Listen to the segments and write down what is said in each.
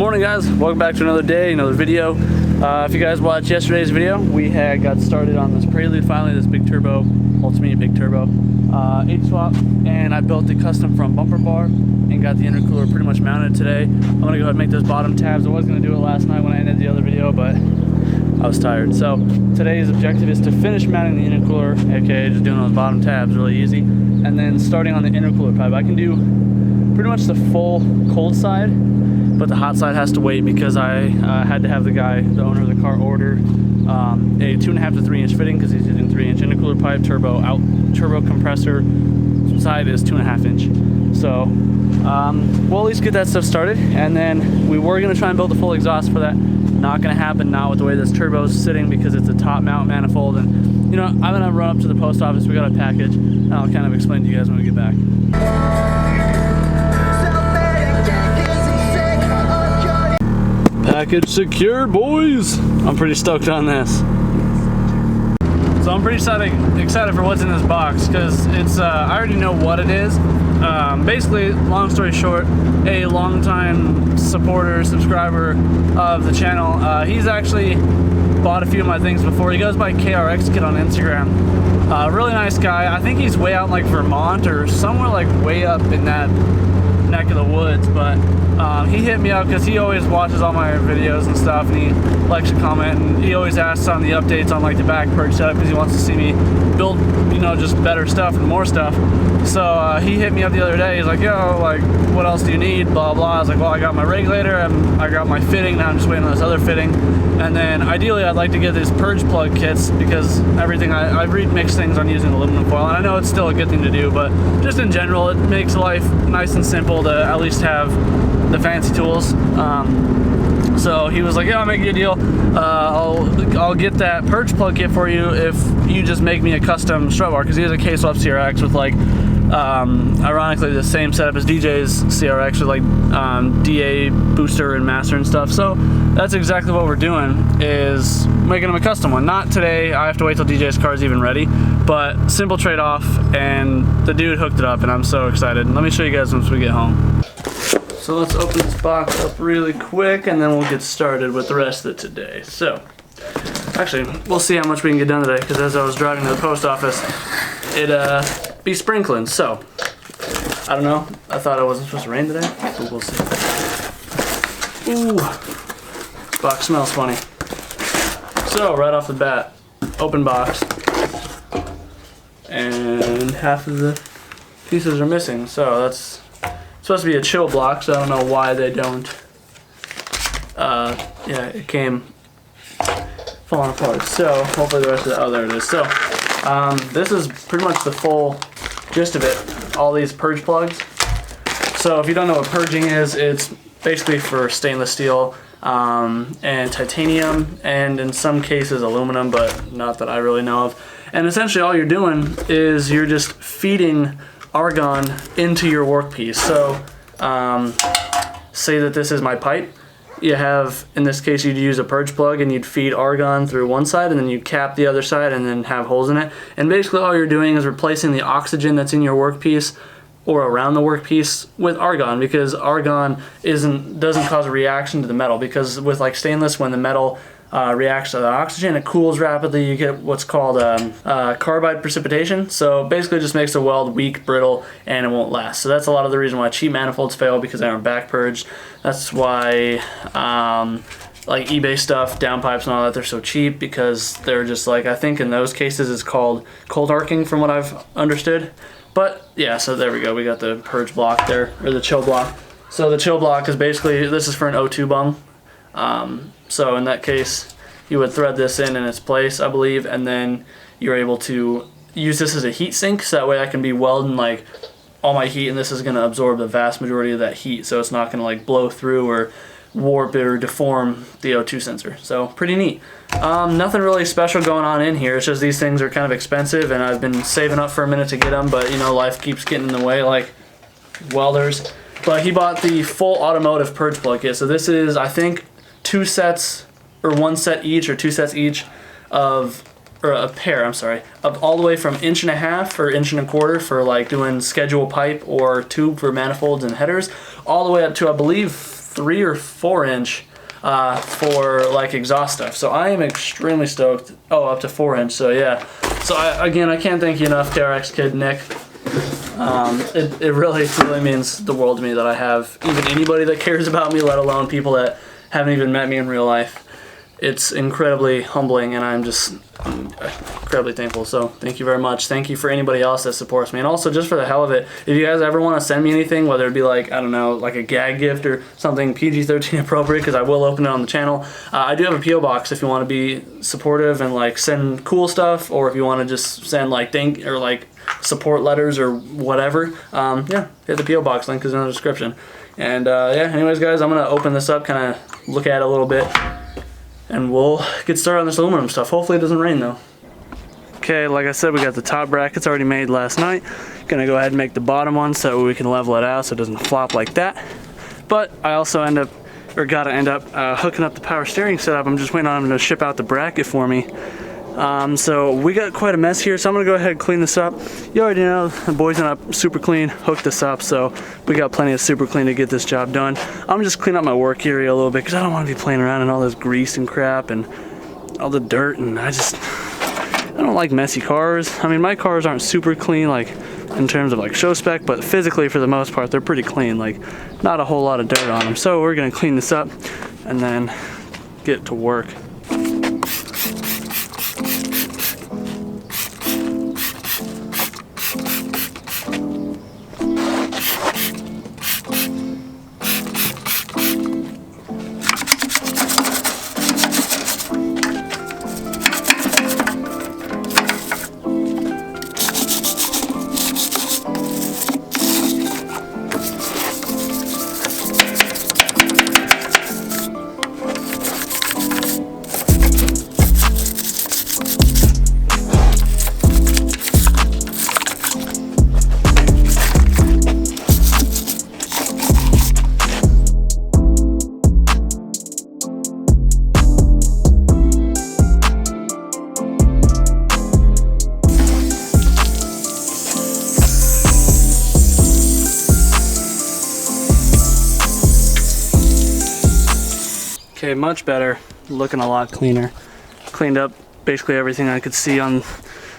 Good morning, guys. Welcome back to another day, another video. If you guys watched yesterday's video, we had got started on this Prelude finally, this big turbo, ultimate big turbo 8 swap, and I built the custom front bumper bar and got the intercooler pretty much mounted today. I'm gonna go ahead and make those bottom tabs. I was gonna do it last night when I ended the other video, but I was tired. So today's objective is to finish mounting the intercooler, aka just doing those bottom tabs really easy, and then starting on the intercooler pipe. I can do pretty much the full cold side, but the hot side has to wait because I had to have the guy, the owner of the car, order a 2.5 to 3 inch fitting because he's using 3 inch intercooler pipe, turbo compressor side is 2.5 inch. So we'll at least get that stuff started, and then we were gonna try and build a full exhaust for that. Not gonna happen now with the way this turbo is sitting because it's a top mount manifold, and you know, I'm gonna run up to the post office. We got a package, and I'll kind of explain to you guys when we get back. Package secured, boys! I'm pretty stoked on this. So I'm pretty excited for what's in this box because it's I already know what it is. Basically, long story short, a longtime supporter, subscriber of the channel, he's actually bought a few of my things before. He goes by KRX Kid on Instagram. Really nice guy. I think he's way out in like Vermont or somewhere like way up in that neck of the woods, but he hit me up because he always watches all my videos and stuff, and he likes to comment, and he always asks on the updates on like the back purge setup because he wants to see me build, you know, just better stuff and more stuff. So he hit me up the other day. He's like, yo, like, what else do you need, blah blah. I was like, well, I got my regulator, I got my fitting, now I'm just waiting on this other fitting, and then ideally I'd like to get these purge plug kits because everything I remix things on using aluminum foil, and I know it's still a good thing to do, but just in general it makes life nice and simple to at least have the fancy tools. So he was like, yeah, I'll make you a deal. I'll get that purge plug kit for you if you just make me a custom strut bar, because he has a K-Swap CRX with like ironically the same setup as DJ's CRX with like DA booster and master and stuff. So that's exactly what we're doing, is making him a custom one. Not today, I have to wait till DJ's car is even ready, but simple trade-off, and the dude hooked it up and I'm so excited. Let me show you guys once we get home. So let's open this box up really quick and then we'll get started with the rest of it today. So actually, we'll see how much we can get done today, because as I was driving to the post office, it be sprinkling. So I don't know, I thought it wasn't supposed to rain today, so we'll see. Ooh, box smells funny. So right off the bat, open box, and half of the pieces are missing. So that's supposed to be a chill block, so I don't know why they don't. Yeah, it came falling apart. So hopefully the rest of the, oh, there it is. So this is pretty much the full gist of it. All these purge plugs. So if you don't know what purging is, it's basically for stainless steel and titanium, and in some cases aluminum, but not that I really know of. And essentially all you're doing is you're just feeding argon into your workpiece. So say that this is my pipe. You have, in this case, you'd use a purge plug and you'd feed argon through one side and then you'd cap the other side and then have holes in it. And basically all you're doing is replacing the oxygen that's in your workpiece or around the workpiece with argon, because argon doesn't cause a reaction to the metal, because with like stainless, when the metal reacts to the oxygen, it cools rapidly. You get what's called carbide precipitation. So basically just makes the weld weak, brittle, and it won't last. So that's a lot of the reason why cheap manifolds fail, because they aren't back purged. That's why like eBay stuff, downpipes and all that, they're so cheap, because they're just like, I think in those cases it's called cold arcing from what I've understood. But yeah, so there we go. We got the purge block there, or the chill block. So the chill block is basically, this is for an O2 bung. So in that case, you would thread this in its place, I believe, and then you're able to use this as a heat sink, so that way I can be welding like all my heat, and this is going to absorb the vast majority of that heat, so it's not going to like blow through or warp or deform the O2 sensor. So pretty neat. Nothing really special going on in here. It's just these things are kind of expensive, and I've been saving up for a minute to get them, but you know, life keeps getting in the way, like welders. But he bought the full automotive purge plug kit. So this is, I think, 2 sets, or 1 set each, or 2 sets each of, or a pair, I'm sorry, of all the way from 1.5 inches or 1.25 inches for like doing schedule pipe or tube for manifolds and headers, all the way up to, I believe, 3 or 4 inch for like exhaust stuff. So I am extremely stoked. Oh, up to 4 inch. So yeah. So again, I can't thank you enough, KRX Kid Nick. It really means the world to me that I have even anybody that cares about me, let alone people that haven't even met me in real life. It's incredibly humbling, and I'm incredibly thankful. So thank you very much. Thank you for anybody else that supports me. And also, just for the hell of it, if you guys ever want to send me anything, whether it be like, I don't know, like a gag gift or something PG-13 appropriate, because I will open it on the channel, I do have a P.O. box if you want to be supportive and like send cool stuff, or if you want to just send like support letters or whatever. Yeah, hit the P.O. box, link is in the description. And yeah, anyways guys, I'm going to open this up, kind of look at it a little bit, and we'll get started on this aluminum stuff. Hopefully it doesn't rain though. Okay, like I said, we got the top brackets already made last night. Gonna go ahead and make the bottom one so we can level it out so it doesn't flop like that. But I also gotta end up hooking up the power steering setup. I'm just waiting on them to ship out the bracket for me. So we got quite a mess here, so I'm gonna go ahead and clean this up. You already know the boys went up super clean, hooked this up, so we got plenty of super clean to get this job done. I'm just cleaning up my work area a little bit because I don't want to be playing around in all this grease and crap and all the dirt, and I don't like messy cars. I mean, my cars aren't super clean like in terms of like show spec, but physically for the most part they're pretty clean, like not a whole lot of dirt on them. So we're gonna clean this up and then get to work. Okay, much better, looking a lot cleaner. Cleaned up basically everything I could see on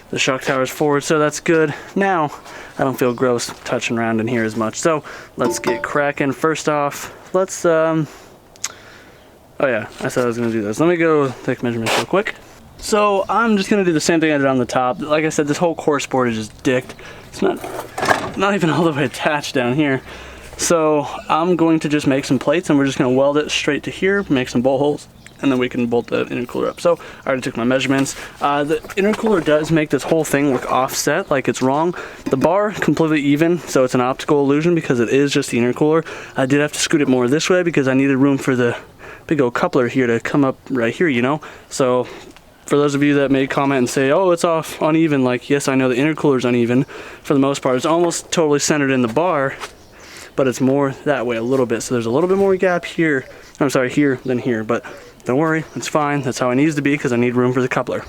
the shock towers forward, so that's good. Now, I don't feel gross touching around in here as much, so let's get cracking. First off, let's, oh yeah, I said I was gonna do this. Let me go take measurements real quick. So I'm just gonna do the same thing I did on the top. Like I said, this whole course board is just dicked. It's not even all the way attached down here. So I'm going to just make some plates, and we're just going to weld it straight to here, make some bolt holes, and then we can bolt the intercooler up. So I already took my measurements. The intercooler does make this whole thing look offset, like it's wrong. The bar completely even, so it's an optical illusion because it is just the intercooler. I did have to scoot it more this way because I needed room for the big old coupler here to come up right here, you know. So for those of you that may comment and say, oh, it's off uneven, like, yes, I know the intercooler's uneven for the most part. It's almost totally centered in the bar, but it's more that way a little bit. So there's a little bit more gap here, I'm sorry, here than here, but don't worry, it's fine. That's how it needs to be because I need room for the coupler.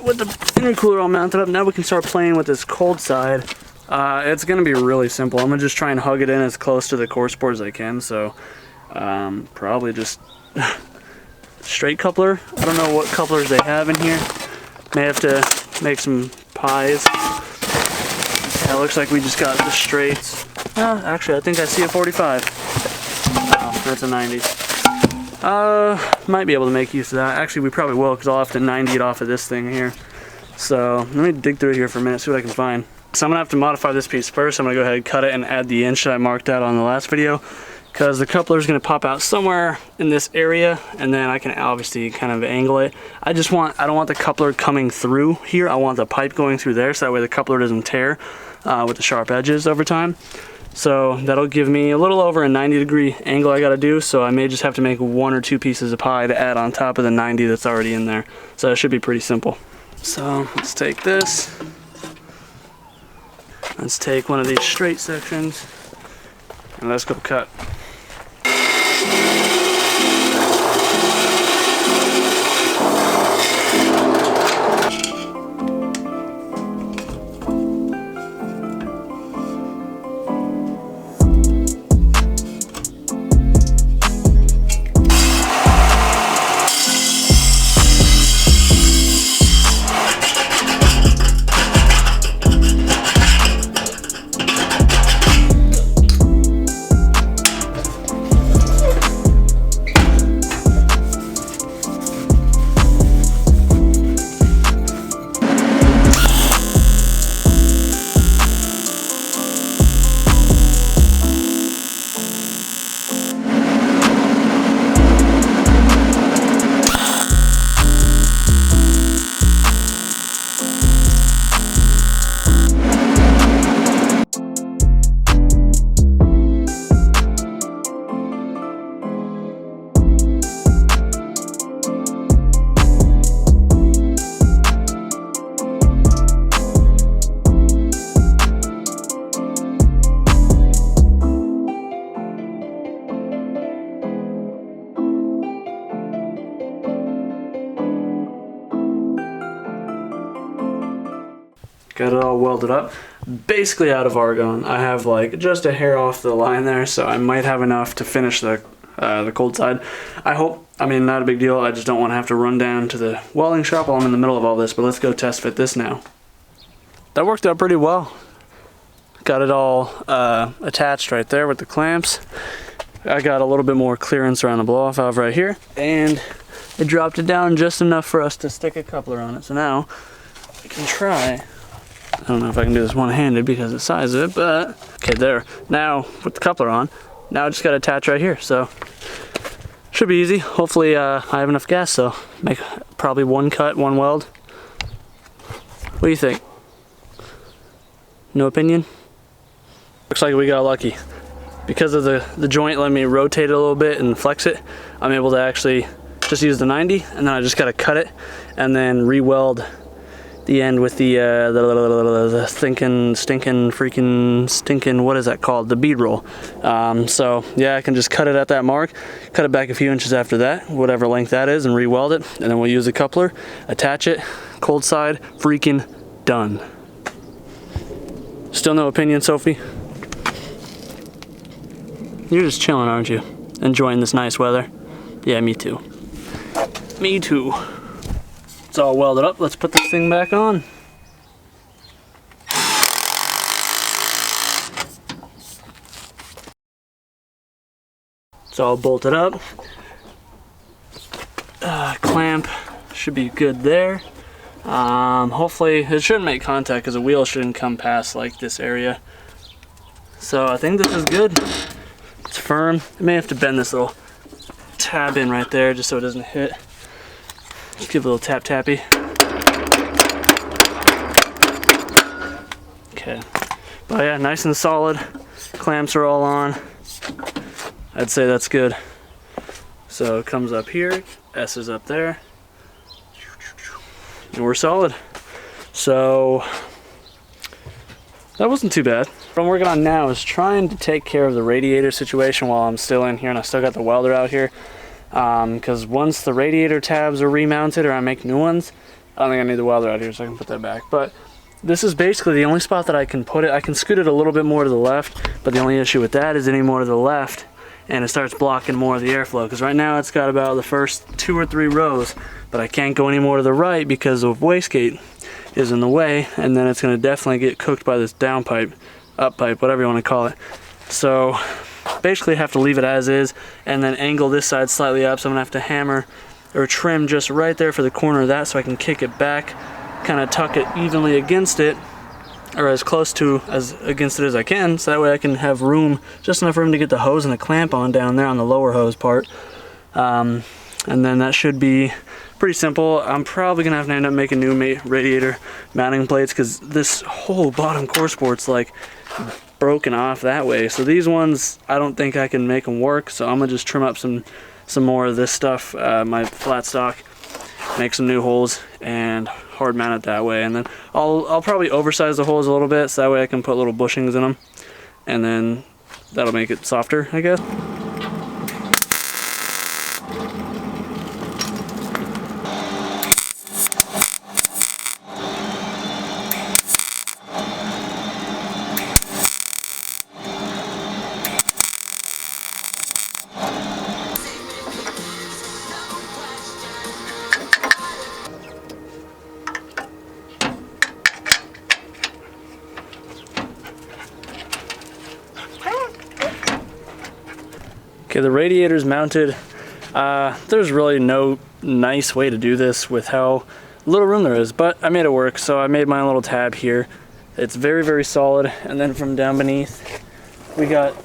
With the intercooler all mounted up, now we can start playing with this cold side. It's going to be really simple. I'm going to just try and hug it in as close to the course board as I can. So probably just straight coupler. I don't know what couplers they have in here. May have to make some pies. Yeah, it looks like we just got the straights. Actually, I think I see a 45. Oh, that's a 90. Might be able to make use of that. Actually, we probably will, because I'll have to 90 it off of this thing here. So let me dig through here for a minute, see what I can find. So I'm gonna have to modify this piece first. I'm gonna go ahead and cut it and add the inch that I marked out on the last video, because the coupler is gonna pop out somewhere in this area, and then I can obviously kind of angle it. I don't want the coupler coming through here. I want the pipe going through there, so that way the coupler doesn't tear with the sharp edges over time. So that'll give me a little over a 90-degree angle I gotta do, so I may just have to make 1 or 2 pieces of pie to add on top of the 90 that's already in there. So it should be pretty simple. So let's take this. Let's take one of these straight sections and let's go cut. Got it all welded up, basically out of argon. I have like just a hair off the line there, so I might have enough to finish the cold side. I hope. I mean, not a big deal. I just don't want to have to run down to the welding shop while I'm in the middle of all this, but let's go test fit this now. That worked out pretty well. Got it all attached right there with the clamps. I got a little bit more clearance around the blow-off valve right here, and it dropped it down just enough for us to stick a coupler on it. So now I can try. I don't know if I can do this one-handed because of the size of it, but okay, there. Now with the coupler on, now I just got to attach right here, so should be easy. Hopefully I have enough gas, so make probably 1 cut, 1 weld. What do you think? No opinion? Looks like we got lucky. Because of the joint letting me rotate it a little bit and flex it, I'm able to actually just use the 90, and then I just got to cut it and then re-weld the end with the stinking, what is that called? The bead roll. So yeah, I can just cut it at that mark, cut it back a few inches after that, whatever length that is, and re-weld it, and then we'll use a coupler, attach it, cold side, freaking done. Still no opinion, Sophie? You're just chilling, aren't you? Enjoying this nice weather? Yeah, me too. Me too. It's all welded up. Let's put this thing back on. It's all bolted up. Clamp should be good there. Hopefully it shouldn't make contact because the wheel shouldn't come past like this area. So I think this is good. It's firm. I may have to bend this little tab in right there just so it doesn't hit. Just give it a little tap tappy. Okay. But yeah, nice and solid. Clamps are all on. I'd say that's good. So it comes up here, S is up there, and we're solid. So that wasn't too bad. What I'm working on now is trying to take care of the radiator situation while I'm still in here, and I still got the welder out here. Because once the radiator tabs are remounted or I make new ones, I don't think I need the welder out here, so I can put that back. But this is basically the only spot that I can put it. I can scoot it a little bit more to the left, but the only issue with that is any more to the left and it starts blocking more of the airflow, because right now it's got about the first 2 or 3 rows, but I can't go any more to the right because of wastegate is in the way, and then it's going to definitely get cooked by this down pipe, up pipe, whatever you want to call it. So basically I have to leave it as is and then angle this side slightly up, so I'm going to have to hammer or trim just right there for the corner of that so I can kick it back, kind of tuck it evenly against it, or as close to as against it as I can, so that way I can have room, just enough room to get the hose and the clamp on down there on the lower hose part. And then that should be pretty simple. I'm probably gonna have to end up making new radiator mounting plates because this whole bottom core support's like broken off that way. So these ones, I don't think I can make them work. So I'm gonna just trim up some more of this stuff, my flat stock, make some new holes and hard mount it that way. And then I'll probably oversize the holes a little bit so that way I can put little bushings in them, and then that'll make it softer, I guess. Okay, the radiator's mounted. There's really no nice way to do this with how little room there is, but I made it work. So I made my own little tab here. It's very, very solid. And then from down beneath, we got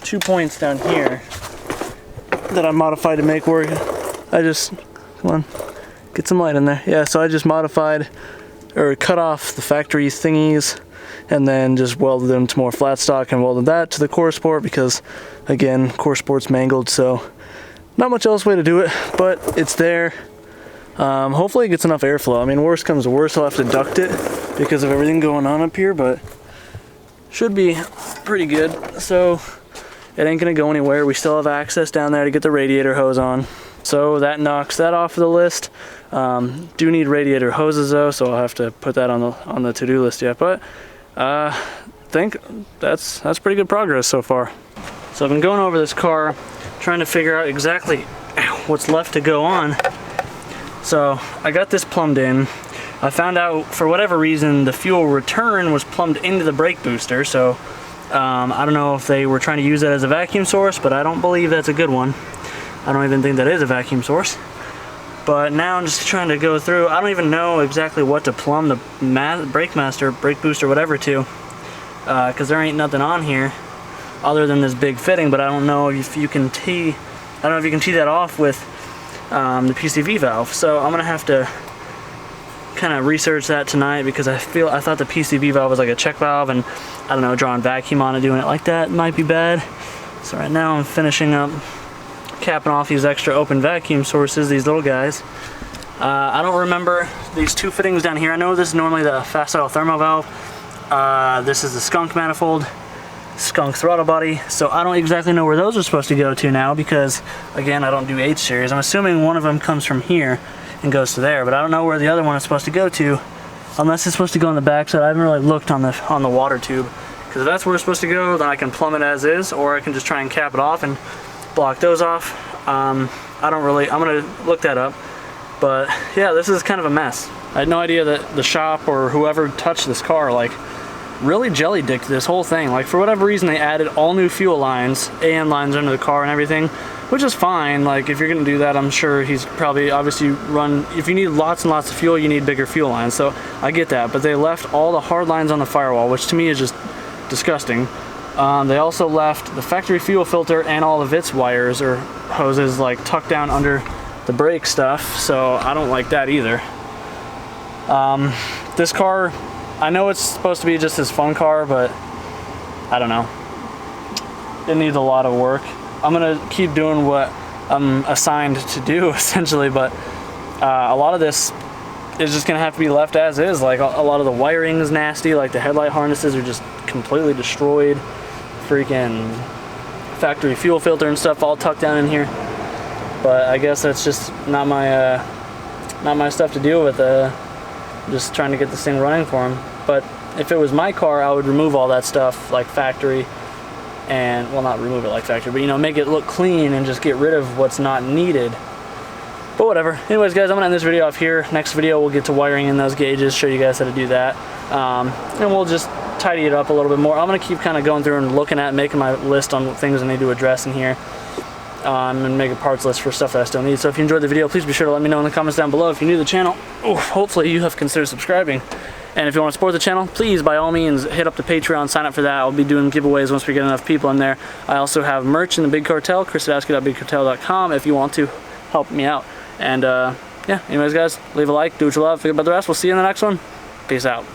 2 points down here that I modified to make work. Come on, get some light in there. Yeah, so I just modified or cut off the factory thingies and then just welded them to more flat stock and welded that to the core support because, again, core support's mangled, so not much else way to do it, but it's there. Hopefully it gets enough airflow. I mean, worst comes to worst, I'll have to duct it because of everything going on up here, but should be pretty good. So it ain't gonna go anywhere. We still have access down there to get the radiator hose on. So that knocks that off the list. Do need radiator hoses though, so I'll have to put that on the to-do list yet, but think that's pretty good progress so far. So I've been going over this car, trying to figure out exactly what's left to go on. So I got this plumbed in. I found out for whatever reason the fuel return was plumbed into the brake booster, so I don't know if they were trying to use that as a vacuum source, but I don't believe that's a good one. I don't even think that is a vacuum source. But now I'm just trying to go through. I don't even know exactly what to plumb the brake master, brake booster, whatever to, because there ain't nothing on here other than this big fitting. But I don't know if you can tee. I don't know if you can tee that off with the PCV valve. So I'm gonna have to kind of research that tonight because I thought the PCV valve was like a check valve, and I don't know, drawing vacuum on it, doing it like that might be bad. So right now I'm finishing up capping off these extra open vacuum sources, these little guys. I don't remember these two fittings down here. I know this is normally the fast oil thermal valve. This is the skunk manifold, skunk throttle body. So I don't exactly know where those are supposed to go to now because, again, I don't do H series. I'm assuming one of them comes from here and goes to there, but I don't know where the other one is supposed to go to, unless it's supposed to go on the back side. I haven't really looked on the water tube, because if that's where it's supposed to go, then I can plumb it as is, or I can just try and cap it off and block those off. I'm gonna look that up, but yeah, this is kind of a mess. I had no idea that the shop or whoever touched this car like really jelly dicked this whole thing. Like, for whatever reason, they added all new fuel lines, AM lines under the car and everything, which is fine. Like, if you're gonna do that, I'm sure he's probably obviously if you need lots and lots of fuel, you need bigger fuel lines, so I get that. But they left all the hard lines on the firewall, which to me is just disgusting. They also left the factory fuel filter and all of its wires or hoses like tucked down under the brake stuff, so I don't like that either. This car, I know it's supposed to be just his fun car, but I don't know. It needs a lot of work. I'm gonna keep doing what I'm assigned to do essentially, but a lot of this is just gonna have to be left as is. Like, a lot of the wiring is nasty, like the headlight harnesses are just completely destroyed. Freaking factory fuel filter and stuff all tucked down in here, but I guess that's just not my stuff to deal with. Just trying to get this thing running for him. But if it was my car, I would remove all that stuff like factory, and well, not remove it like factory, but, you know, make it look clean and just get rid of what's not needed. But whatever. Anyways, guys, I'm gonna end this video off here. Next video we'll get to wiring in those gauges, show you guys how to do that, and we'll just tidy it up a little bit more. I'm gonna keep kind of going through and looking at making my list on things I need to address in here, and make a parts list for stuff that I still need. So if you enjoyed the video, please be sure to let me know in the comments down below. If you're new to the channel, hopefully you have considered subscribing, And if you want to support the channel, please, by all means, hit up the Patreon, sign up for that. I'll be doing giveaways once we get enough people in there. I also have merch in the Big Cartel, ChrisSadowski.BigCartel.com, if you want to help me out. And yeah, anyways, guys, leave a like, do what you love, think about the rest. We'll see you in the next one. Peace out.